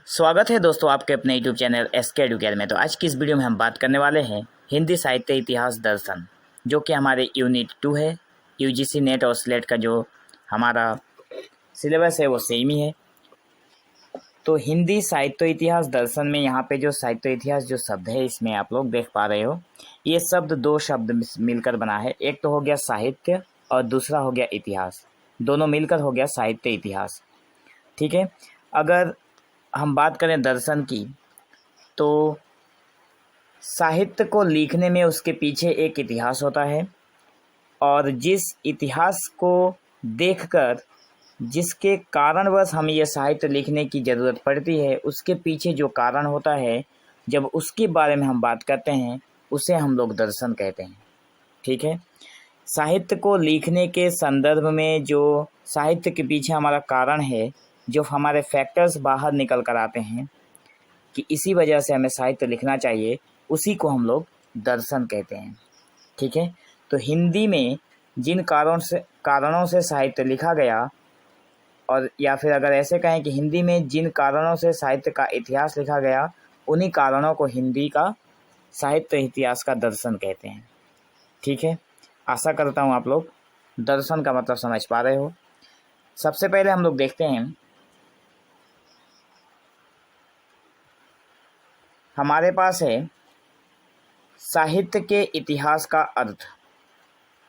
स्वागत है दोस्तों आपके अपने यूट्यूब चैनल एसके एडुकेयर में। तो आज की इस वीडियो में हम बात करने वाले हैं हिंदी साहित्य इतिहास दर्शन, जो कि हमारे यूनिट 2 है। यूजीसी नेट और स्लेट का जो हमारा सिलेबस है वो सेम ही है। तो हिंदी साहित्य इतिहास दर्शन में यहाँ पे जो साहित्य इतिहास जो शब्द है इसमें आप लोग देख पा रहे हो, ये शब्द दो शब्द मिलकर बना है। एक तो हो गया साहित्य और दूसरा हो गया इतिहास, दोनों मिलकर हो गया साहित्य इतिहास। ठीक है, अगर हम बात करें दर्शन की, तो साहित्य को लिखने में उसके पीछे एक इतिहास होता है, और जिस इतिहास को देखकर जिसके कारणवश हमें यह साहित्य लिखने की ज़रूरत पड़ती है, उसके पीछे जो कारण होता है, जब उसके बारे में हम बात करते हैं उसे हम लोग दर्शन कहते हैं। ठीक है, साहित्य को लिखने के संदर्भ में जो साहित्य के पीछे हमारा कारण है, जो हमारे फैक्टर्स बाहर निकल कर आते हैं कि इसी वजह से हमें साहित्य लिखना चाहिए, उसी को हम लोग दर्शन कहते हैं। ठीक है, तो हिंदी में जिन कारणों से साहित्य लिखा गया, और या फिर अगर ऐसे कहें कि हिंदी में जिन कारणों से साहित्य का इतिहास लिखा गया, उन्हीं कारणों को हिंदी का साहित्य इतिहास का दर्शन कहते हैं। ठीक है, आशा करता हूँ आप लोग दर्शन का मतलब समझ पा रहे हो। सबसे पहले हम लोग देखते हैं, हमारे पास है साहित्य के इतिहास का अर्थ।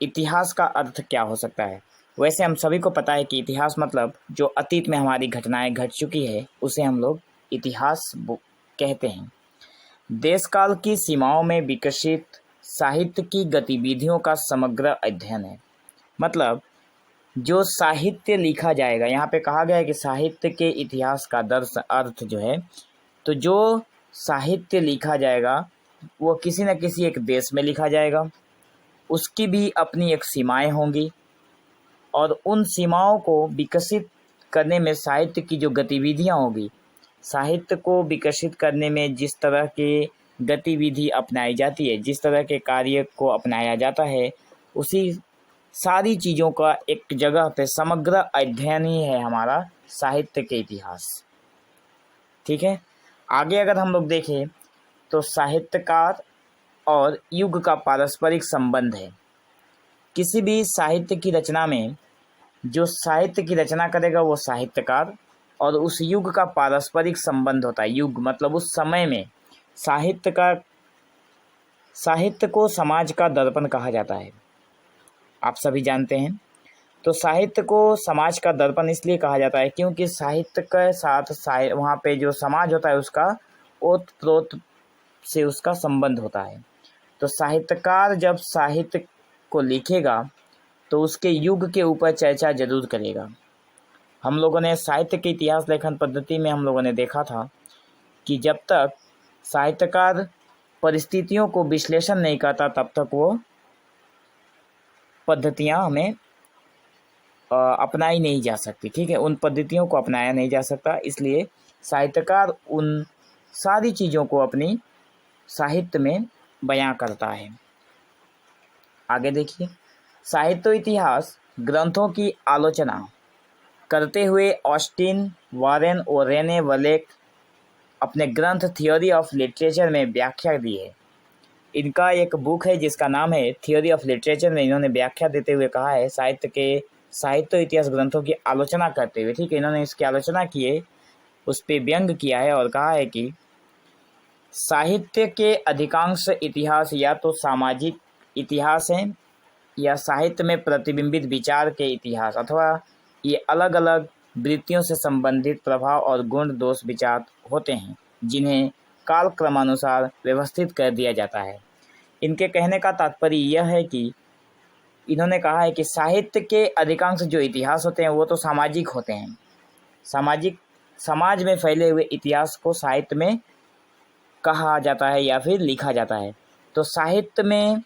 इतिहास का अर्थ क्या हो सकता है? वैसे हम सभी को पता है कि इतिहास मतलब जो अतीत में हमारी घटनाएं घट चुकी है उसे हम लोग इतिहास कहते हैं। देश काल की सीमाओं में विकसित साहित्य की गतिविधियों का समग्र अध्ययन है। मतलब जो साहित्य लिखा जाएगा, यहाँ पे कहा गया है कि साहित्य के इतिहास का अर्थ जो है, तो जो साहित्य लिखा जाएगा वो किसी न किसी एक देश में लिखा जाएगा, उसकी भी अपनी एक सीमाएं होंगी, और उन सीमाओं को विकसित करने में साहित्य की जो गतिविधियां होगी, साहित्य को विकसित करने में जिस तरह के गतिविधि अपनाई जाती है, जिस तरह के कार्य को अपनाया जाता है, उसी सारी चीज़ों का एक जगह पे समग्र अध्ययन ही है हमारा साहित्य के इतिहास। ठीक है, आगे अगर हम लोग देखें तो साहित्यकार और युग का पारस्परिक संबंध है। किसी भी साहित्य की रचना में जो साहित्य की रचना करेगा वो साहित्यकार, और उस युग का पारस्परिक संबंध होता है। युग मतलब उस समय में साहित्य को समाज का दर्पण कहा जाता है, आप सभी जानते हैं। तो साहित्य को समाज का दर्पण इसलिए कहा जाता है क्योंकि साहित्य के साथ वहाँ पे जो समाज होता है उसका ओत प्रोत से उसका संबंध होता है। तो साहित्यकार जब साहित्य को लिखेगा तो उसके युग के ऊपर चर्चा जरूर करेगा। हम लोगों ने साहित्य के इतिहास लेखन पद्धति में हम लोगों ने देखा था कि जब तक साहित्यकार परिस्थितियों को विश्लेषण नहीं करता तब तक वो पद्धतियाँ हमें अपनाई नहीं जा सकती। ठीक है, उन पद्धतियों को अपनाया नहीं जा सकता, इसलिए साहित्यकार उन सारी चीज़ों को अपनी साहित्य में बयां करता है। आगे देखिए, साहित्य इतिहास ग्रंथों की आलोचना करते हुए ऑस्टिन वारेन और रेने वलेक अपने ग्रंथ थ्योरी ऑफ लिटरेचर में व्याख्या दी है। इनका एक बुक है जिसका नाम है थ्योरी ऑफ लिटरेचर में इन्होंने व्याख्या देते हुए कहा है, साहित्य इतिहास ग्रंथों की आलोचना करते हुए, ठीक है, इन्होंने इसकी आलोचना की है, उस पर व्यंग किया है और कहा है कि साहित्य के अधिकांश इतिहास या तो सामाजिक इतिहास हैं या साहित्य में प्रतिबिंबित विचार के इतिहास, अथवा ये अलग अलग वृत्तियों से संबंधित प्रभाव और गुण दोष विचार होते हैं जिन्हें कालक्रमानुसार व्यवस्थित कर दिया जाता है। इनके कहने का तात्पर्य यह है कि इन्होंने कहा है कि साहित्य के अधिकांश जो इतिहास होते हैं वो तो सामाजिक होते हैं, समाज में फैले हुए इतिहास को साहित्य में कहा जाता है या फिर लिखा जाता है। तो साहित्य में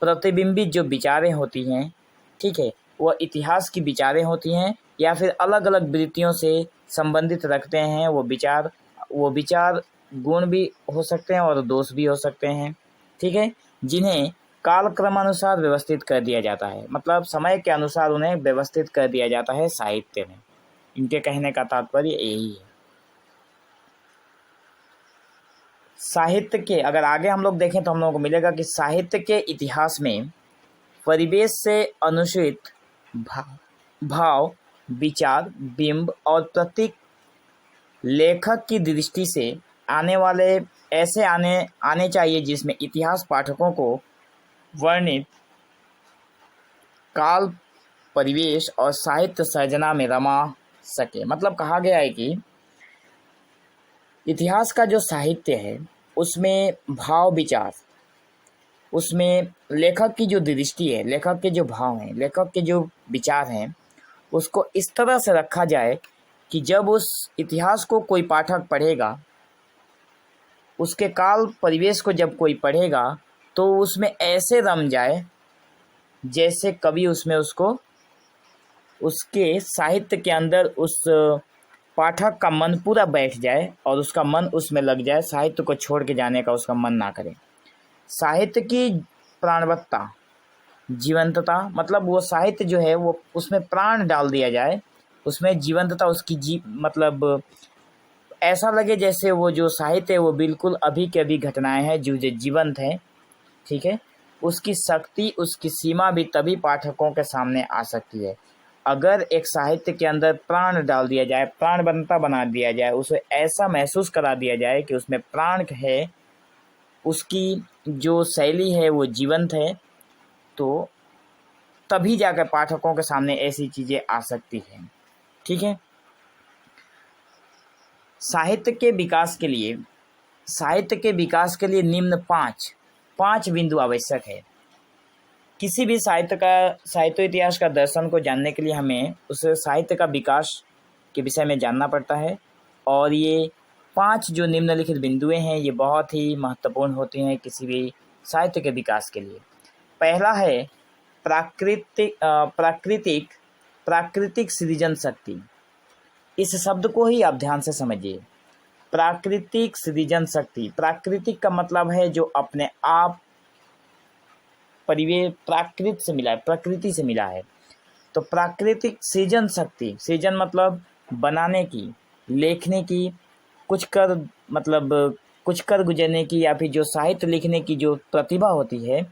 प्रतिबिंबित जो विचारें होती हैं, ठीक है, वो इतिहास की विचारें होती हैं या फिर अलग अलग वृत्तियों से संबंधित रखते हैं। वो विचार गुण भी हो सकते हैं और दोष भी हो सकते हैं, ठीक है, जिन्हें कालक्रमानुसार व्यवस्थित कर दिया जाता है। मतलब समय के अनुसार उन्हें व्यवस्थित कर दिया जाता है साहित्य में। इनके कहने का तात्पर्य यही है। साहित्य के अगर आगे हम लोग देखें तो हम लोगों को मिलेगा कि साहित्य के इतिहास में परिवेश से अनुसृत भाव, विचार, बिंब और प्रतीक लेखक की दृष्टि से आने वाले ऐसे आने चाहिए जिसमें इतिहास पाठकों को वर्णित काल, परिवेश और साहित्य सर्जना में रमा सके। मतलब कहा गया है कि इतिहास का जो साहित्य है उसमें भाव, विचार, उसमें लेखक की जो दृष्टि है, लेखक के जो भाव हैं, लेखक के जो विचार हैं, उसको इस तरह से रखा जाए कि जब उस इतिहास को कोई पाठक पढ़ेगा, उसके काल परिवेश को जब कोई पढ़ेगा तो उसमें ऐसे रम जाए जैसे कवि उसमें उसको उसके साहित्य के अंदर उस पाठक का मन पूरा बैठ जाए और उसका मन उसमें लग जाए, साहित्य को छोड़ के जाने का उसका मन ना करे। साहित्य की प्राणवत्ता, जीवंतता, मतलब वो साहित्य जो है वो उसमें प्राण डाल दिया जाए, उसमें जीवंतता उसकी मतलब ऐसा लगे जैसे वो जो साहित्य है वो बिल्कुल अभी के अभी घटनाएं हैं जो जीवंत हैं। ठीक है, उसकी शक्ति, उसकी सीमा भी तभी पाठकों के सामने आ सकती है अगर एक साहित्य के अंदर प्राण डाल दिया जाए, प्राणवंता बना दिया जाए, उसे ऐसा महसूस करा दिया जाए कि उसमें प्राण है, उसकी जो शैली है वो जीवंत है, तो तभी जाकर पाठकों के सामने ऐसी चीज़ें आ सकती हैं। ठीक है, साहित्य के विकास के लिए निम्न पांच बिंदु आवश्यक है। किसी भी साहित्य इतिहास का दर्शन को जानने के लिए हमें उस साहित्य का विकास के विषय में जानना पड़ता है और ये 5 जो निम्नलिखित बिंदुएं हैं ये बहुत ही महत्वपूर्ण होती हैं किसी भी साहित्य के विकास के लिए। पहला है प्राकृतिक सृजन शक्ति। इस शब्द को ही आप ध्यान से समझिए। प्राकृतिक सृजन शक्ति, प्राकृतिक का मतलब है जो अपने आप परिवेश प्रकृति से मिला है। तो प्राकृतिक सृजन शक्ति, सृजन मतलब बनाने की, लेखने की, कुछ कर गुजरने की, या फिर जो साहित्य लिखने की जो प्रतिभा होती है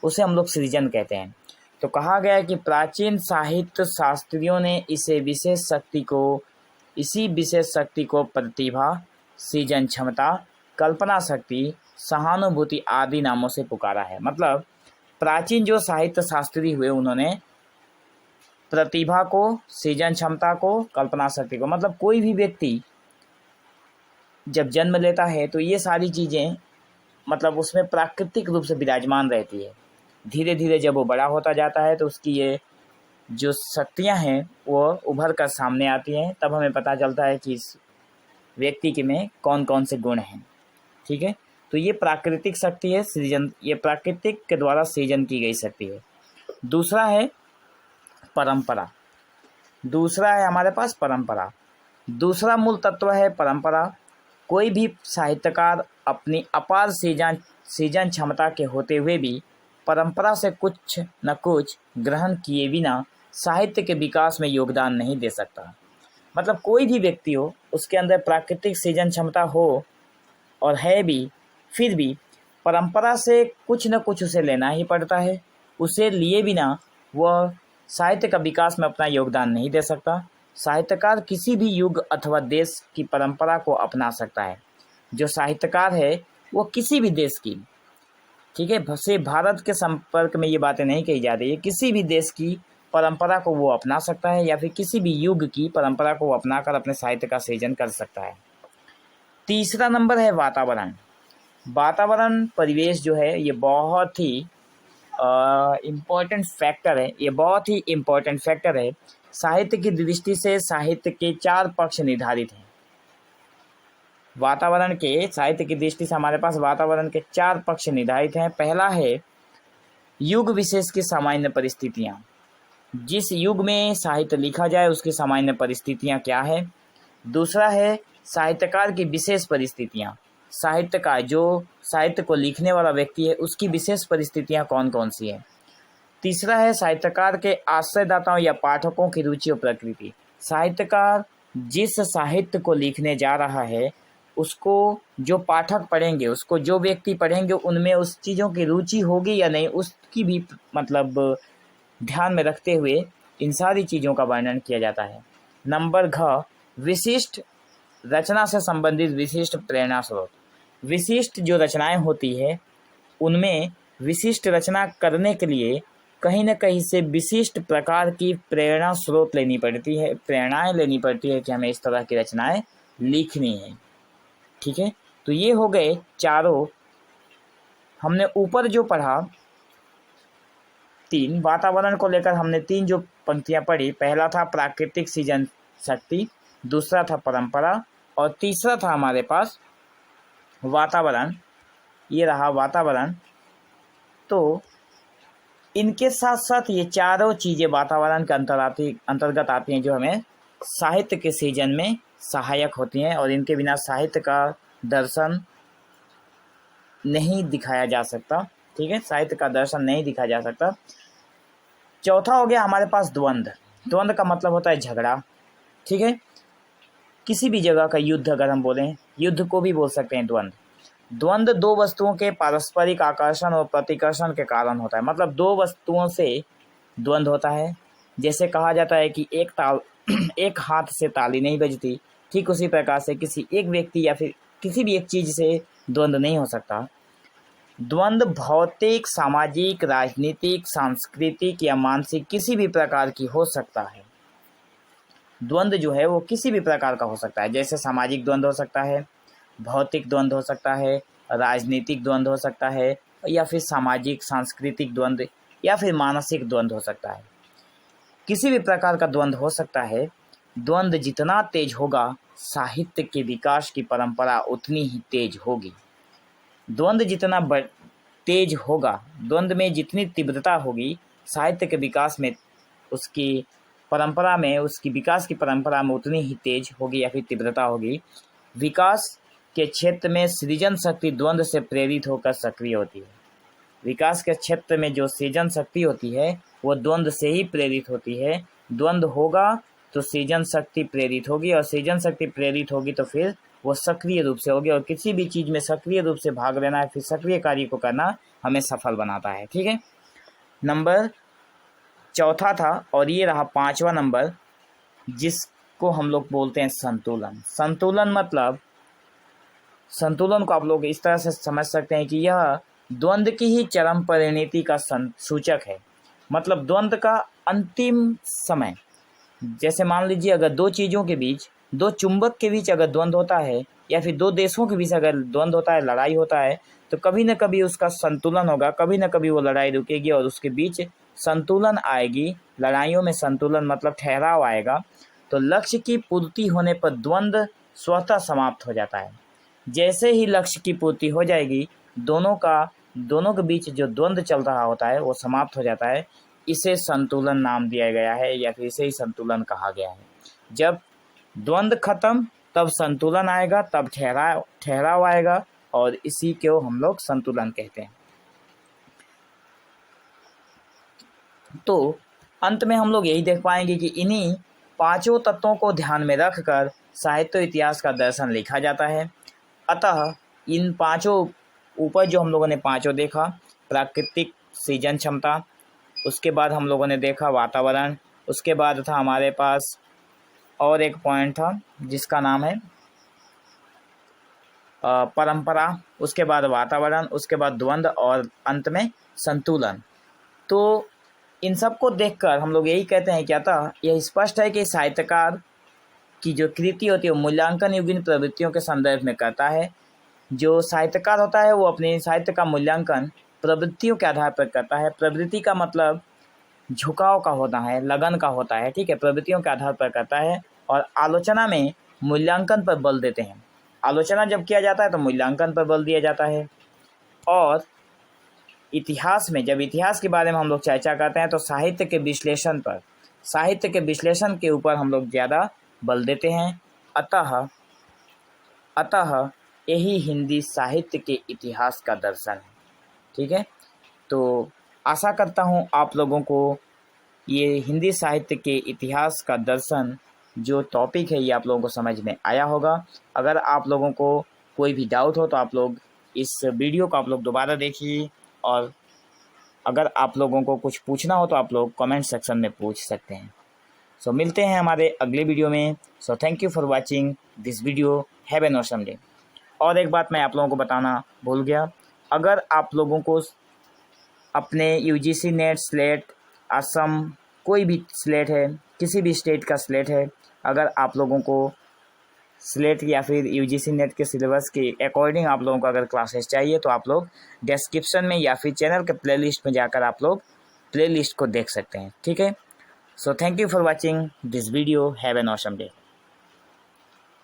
उसे हम लोग सृजन कहते हैं। तो कहा गया है कि प्राचीन साहित्य शास्त्रियों ने इसी विशेष शक्ति को प्रतिभा, सृजन क्षमता, कल्पना शक्ति, सहानुभूति आदि नामों से पुकारा है। मतलब प्राचीन जो साहित्य शास्त्री हुए उन्होंने प्रतिभा को, सृजन क्षमता को, कल्पना शक्ति को, मतलब कोई भी व्यक्ति जब जन्म लेता है तो ये सारी चीज़ें मतलब उसमें प्राकृतिक रूप से विराजमान रहती है। धीरे धीरे जब वो बड़ा होता जाता है तो उसकी ये जो शक्तियां हैं वो उभर कर सामने आती हैं, तब हमें पता चलता है कि इस व्यक्ति के में कौन कौन से गुण हैं। ठीक है, तो ये प्राकृतिक शक्ति है, सृजन, ये प्राकृतिक के द्वारा सृजन की गई शक्ति है। दूसरा है परंपरा। दूसरा है हमारे पास परंपरा। दूसरा मूल तत्व है परंपरा। कोई भी साहित्यकार अपनी अपार सृजन क्षमता के होते हुए भी परंपरा से कुछ न कुछ ग्रहण किए बिना साहित्य के विकास में योगदान नहीं दे सकता। मतलब कोई भी व्यक्ति हो, उसके अंदर प्राकृतिक सृजन क्षमता हो और है भी, फिर भी परंपरा से कुछ न कुछ उसे लेना ही पड़ता है। उसे लिए बिना वह साहित्य का विकास में अपना योगदान नहीं दे सकता। साहित्यकार किसी भी युग अथवा देश की परंपरा को अपना सकता है। जो साहित्यकार है वो किसी भी देश की, ठीक है, सिर्फ भारत के संपर्क में ये बातें नहीं कही जा रही है, किसी भी देश की परंपरा को वो अपना सकता है या फिर किसी भी युग की परंपरा को अपनाकर अपने साहित्य का सृजन कर सकता है। तीसरा नंबर है वातावरण। वातावरण, परिवेश जो है ये बहुत ही इम्पोर्टेंट फैक्टर है। ये बहुत ही इम्पोर्टेंट फैक्टर है। साहित्य की दृष्टि से साहित्य के 4 पक्ष निर्धारित हैं। वातावरण के, साहित्य की दृष्टि से हमारे पास वातावरण के 4 पक्ष निर्धारित हैं। पहला है युग विशेष की सामान्य परिस्थितियाँ। जिस युग में साहित्य लिखा जाए उसकी सामान्य परिस्थितियाँ क्या है। दूसरा है साहित्यकार की विशेष परिस्थितियाँ। साहित्यकार, जो साहित्य को लिखने वाला व्यक्ति है, उसकी विशेष परिस्थितियाँ कौन कौन सी हैं। तीसरा है साहित्यकार के आश्रयदाताओं या पाठकों की रुचि और प्रकृति। साहित्यकार जिस साहित्य को लिखने जा रहा है उसको जो पाठक पढ़ेंगे, उसको जो व्यक्ति पढ़ेंगे, उनमें उस चीज़ों की रुचि होगी या नहीं, उसकी भी मतलब ध्यान में रखते हुए इन सारी चीज़ों का वर्णन किया जाता है। नंबर घ, विशिष्ट रचना से संबंधित विशिष्ट प्रेरणा स्रोत। विशिष्ट जो रचनाएं होती है उनमें विशिष्ट रचना करने के लिए कहीं न कहीं से विशिष्ट प्रकार की प्रेरणा स्रोत लेनी पड़ती है, प्रेरणाएं लेनी पड़ती है कि हमें इस तरह की रचनाएं लिखनी है। ठीक है, तो ये हो गए चारों। हमने ऊपर जो पढ़ा तीन, वातावरण को लेकर हमने तीन जो पंक्तियां पढ़ी, पहला था प्राकृतिक सृजन शक्ति, दूसरा था परंपरा और तीसरा था हमारे पास वातावरण। ये रहा वातावरण। तो इनके साथ साथ ये चारों चीज़ें वातावरण के अंतर्गत आती हैं जो हमें साहित्य के सृजन में सहायक होती हैं, और इनके बिना साहित्य का दर्शन नहीं दिखाया जा सकता। ठीक है, साहित्य का दर्शन नहीं दिखाया जा सकता। चौथा हो गया हमारे पास द्वंद्व। द्वंद्व का मतलब होता है झगड़ा। ठीक है, किसी भी जगह का युद्ध अगर हम बोलें, युद्ध को भी बोल सकते हैं द्वंद्व। द्वंद्व दो वस्तुओं के पारस्परिक आकर्षण और प्रतिकर्षण के कारण होता है। मतलब दो वस्तुओं से द्वंद्व होता है। जैसे कहा जाता है कि एक हाथ से ताली नहीं बजती, ठीक उसी प्रकार से किसी एक व्यक्ति या फिर किसी भी एक चीज़ से द्वंद्व नहीं हो सकता। द्वंद्व भौतिक, सामाजिक, राजनीतिक, सांस्कृतिक या मानसिक किसी भी प्रकार की हो सकता है। द्वंद्व जो है वो किसी भी प्रकार का हो सकता है। जैसे सामाजिक द्वंद्व हो सकता है, भौतिक द्वंद्व हो सकता है, राजनीतिक द्वंद्व हो सकता है, या फिर सामाजिक सांस्कृतिक द्वंद्व या फिर मानसिक द्वंद्व हो सकता है। किसी भी प्रकार का द्वंद्व हो सकता है। द्वंद्व जितना तेज होगा, साहित्य के विकास की परंपरा उतनी ही तेज होगी। द्वंद्व जितना तेज होगा, द्वंद्व में जितनी तीव्रता होगी, साहित्य के विकास में, उसकी परंपरा में, उसकी विकास की परंपरा में उतनी ही तेज होगी या फिर तीव्रता होगी। विकास के क्षेत्र में सृजन शक्ति द्वंद्व से प्रेरित होकर सक्रिय होती है। विकास के क्षेत्र में जो सृजन शक्ति होती है वो द्वंद्व से ही प्रेरित होती है। द्वंद्व होगा तो सृजन शक्ति प्रेरित होगी, और सृजन शक्ति प्रेरित होगी तो फिर वो सक्रिय रूप से होगी, और किसी भी चीज़ में सक्रिय रूप से भाग लेना है, फिर सक्रिय कार्य को करना हमें सफल बनाता है। ठीक है, नंबर चौथा था, और ये रहा पांचवा नंबर, जिसको हम लोग बोलते हैं संतुलन। संतुलन मतलब, संतुलन को आप लोग इस तरह से समझ सकते हैं कि यह द्वंद्व की ही चरम परिणति का सूचक है। मतलब द्वंद्व का अंतिम समय। जैसे मान लीजिए अगर दो चीज़ों के बीच, दो चुंबक के बीच अगर द्वंद्व होता है, या फिर दो देशों के बीच अगर द्वंद्व होता है, लड़ाई होता है, तो कभी न कभी उसका संतुलन होगा, कभी न कभी वो लड़ाई रुकेगी और उसके बीच संतुलन आएगी। लड़ाइयों में संतुलन मतलब ठहराव आएगा। तो लक्ष्य की पूर्ति होने पर द्वंद्व स्वतः समाप्त हो जाता है। जैसे ही लक्ष्य की पूर्ति हो जाएगी, दोनों के बीच जो द्वंद्व चल रहा होता है वो समाप्त हो जाता है। इसे संतुलन नाम दिया गया है, या फिर इसे ही संतुलन कहा गया है। जब द्वंद्व खत्म तब संतुलन आएगा, तब ठहराव आएगा, और इसी को हम लोग संतुलन कहते हैं। तो अंत में हम लोग यही देख पाएंगे कि इन्हीं पांचों तत्वों को ध्यान में रखकर साहित्य इतिहास का दर्शन लिखा जाता है। अतः इन पांचों ऊपर जो हम लोगों ने पांचों देखा, प्राकृतिक सृजन क्षमता, उसके बाद हम लोगों ने देखा वातावरण, उसके बाद था हमारे पास और एक पॉइंट था जिसका नाम है परंपरा, उसके बाद वातावरण, उसके बाद द्वंद्व और अंत में संतुलन। तो इन सब को देखकर हम लोग यही कहते हैं कि अतः यह स्पष्ट है कि साहित्यकार की जो कृति होती है वो मूल्यांकन युगीन प्रवृत्तियों के संदर्भ में करता है। जो साहित्यकार होता है वो अपने साहित्य का मूल्यांकन प्रवृत्तियों के आधार पर करता है। प्रवृत्ति का मतलब झुकाव का होता है, लगन का होता है। ठीक है, प्रवृत्तियों के आधार पर करता है, और आलोचना में मूल्यांकन पर बल देते हैं। आलोचना जब किया जाता है तो मूल्यांकन पर बल दिया जाता है। और इतिहास में जब इतिहास के बारे में हम लोग चर्चा करते हैं तो साहित्य के विश्लेषण के ऊपर हम लोग ज़्यादा बल देते हैं। अतः यही हिंदी साहित्य के इतिहास का दर्शन है। ठीक है, तो आशा करता हूँ आप लोगों को ये हिंदी साहित्य के इतिहास का दर्शन जो टॉपिक है ये आप लोगों को समझ में आया होगा। अगर आप लोगों को कोई भी डाउट हो तो आप लोग इस वीडियो को आप लोग दोबारा देखिए, और अगर आप लोगों को कुछ पूछना हो तो आप लोग कमेंट सेक्शन में पूछ सकते हैं। सो मिलते हैं हमारे अगले वीडियो में। So thank you for watching this video. Have an awesome day. और एक बात मैं आप लोगों को बताना भूल गया, अगर आप लोगों को अपने यूजीसी नेट, स्लेट, असम, कोई भी स्लेट है, किसी भी स्टेट का स्लेट है, अगर आप लोगों को स्लेट या फिर यूजीसी नेट के सिलेबस के अकॉर्डिंग आप लोगों को अगर क्लासेस चाहिए तो आप लोग डिस्क्रिप्शन में या फिर चैनल के प्लेलिस्ट में जाकर आप लोग प्लेलिस्ट को देख सकते हैं। ठीक है। So thank you for watching this video. Have an awesome day.